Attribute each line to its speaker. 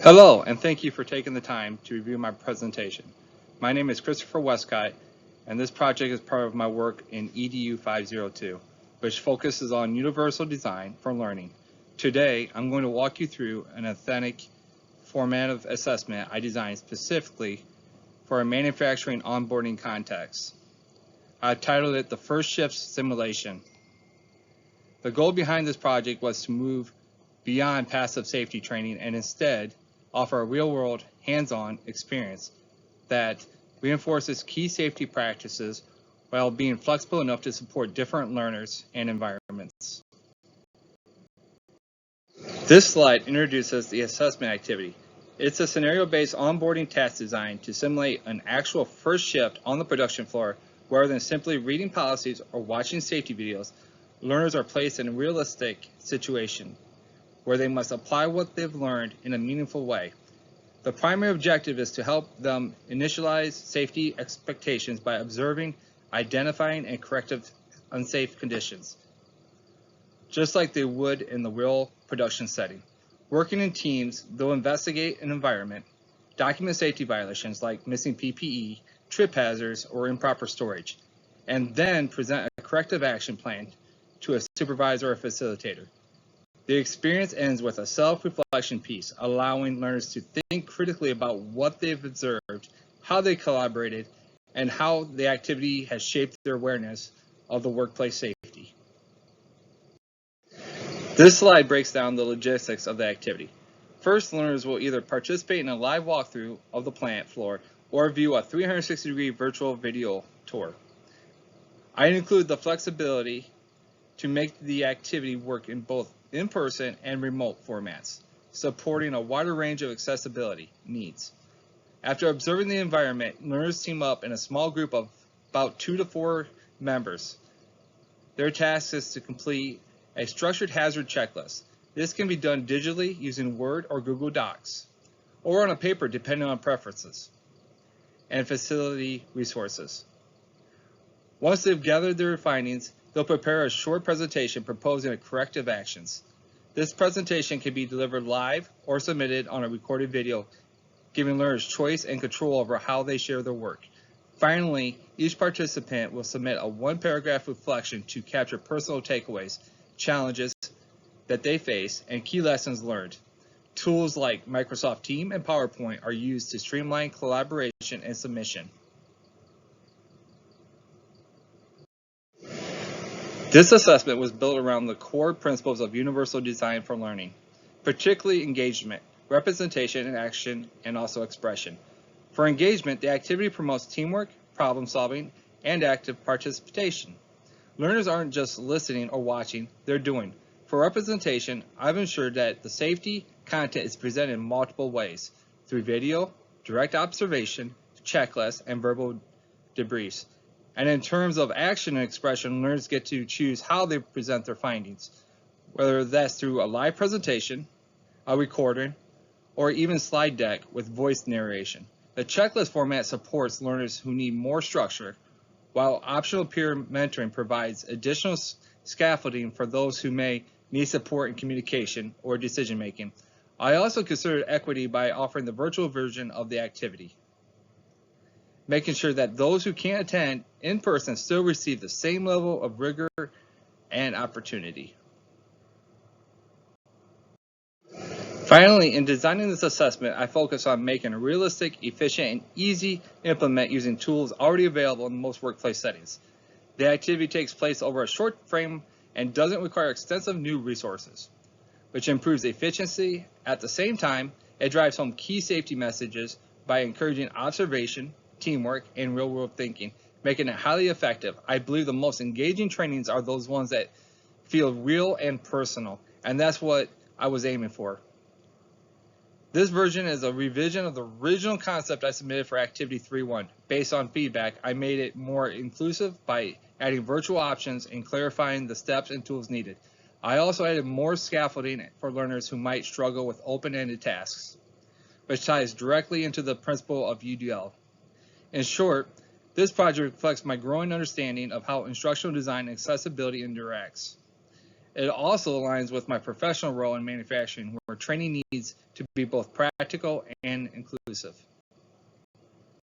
Speaker 1: Hello, and thank you for taking the time to review my presentation. My name is Christopher Westcott, and this project is part of my work in EDU 502, which focuses on universal design for learning. Today, I'm going to walk you through an authentic formative assessment I designed specifically for a manufacturing onboarding context. I've titled it the First Shift Simulation. The goal behind this project was to move beyond passive safety training and instead offer a real-world, hands-on experience that reinforces key safety practices while being flexible enough to support different learners and environments. This slide introduces the assessment activity. It's a scenario-based onboarding task designed to simulate an actual first shift on the production floor rather than simply reading policies or watching safety videos. Learners are placed in a realistic situation where they must apply what they've learned in a meaningful way. The primary objective is to help them initialize safety expectations by observing, identifying, and correcting unsafe conditions, just like they would in the real production setting. Working in teams, they'll investigate an environment, document safety violations like missing PPE, trip hazards, or improper storage, and then present a corrective action plan to a supervisor or facilitator. The experience ends with a self-reflection piece, allowing learners to think critically about what they've observed, how they collaborated, and how the activity has shaped their awareness of the workplace safety. This slide breaks down the logistics of the activity. First, learners will either participate in a live walkthrough of the plant floor or view a 360-degree virtual video tour. I include the flexibility to make the activity work in both in-person and remote formats, supporting a wider range of accessibility needs. After observing the environment, learners team up in a small group of about 2 to 4 members. Their task is to complete a structured hazard checklist. This can be done digitally using Word or Google Docs, or on a paper depending on preferences and facility resources. Once they've gathered their findings, they'll prepare a short presentation proposing corrective actions. This presentation can be delivered live or submitted on a recorded video, giving learners choice and control over how they share their work. Finally, each participant will submit a one-paragraph reflection to capture personal takeaways, challenges that they face, and key lessons learned. Tools like Microsoft Teams and PowerPoint are used to streamline collaboration and submission. This assessment was built around the core principles of universal design for learning, particularly engagement, representation and action, and also expression. For engagement, the activity promotes teamwork, problem solving, and active participation. Learners aren't just listening or watching, they're doing. For representation, I've ensured that the safety content is presented in multiple ways, through video, direct observation, checklists, and verbal debriefs. And in terms of action and expression, learners get to choose how they present their findings, whether that's through a live presentation, a recording, or even slide deck with voice narration. The checklist format supports learners who need more structure, while optional peer mentoring provides additional scaffolding for those who may need support in communication or decision making. I also considered equity by offering the virtual version of the activity, making sure that those who can't attend in person still receive the same level of rigor and opportunity. Finally, in designing this assessment, I focus on making it realistic, efficient, and easy to implement using tools already available in most workplace settings. The activity takes place over a short frame and doesn't require extensive new resources, which improves efficiency. At the same time, it drives home key safety messages by encouraging observation, teamwork, and real-world thinking, making it highly effective. I believe the most engaging trainings are those ones that feel real and personal, and that's what I was aiming for. This version is a revision of the original concept I submitted for Activity 3.1. Based on feedback, I made it more inclusive by adding virtual options and clarifying the steps and tools needed. I also added more scaffolding for learners who might struggle with open-ended tasks, which ties directly into the principle of UDL. In short, this project reflects my growing understanding of how instructional design and accessibility interacts. It also aligns with my professional role in manufacturing, where training needs to be both practical and inclusive.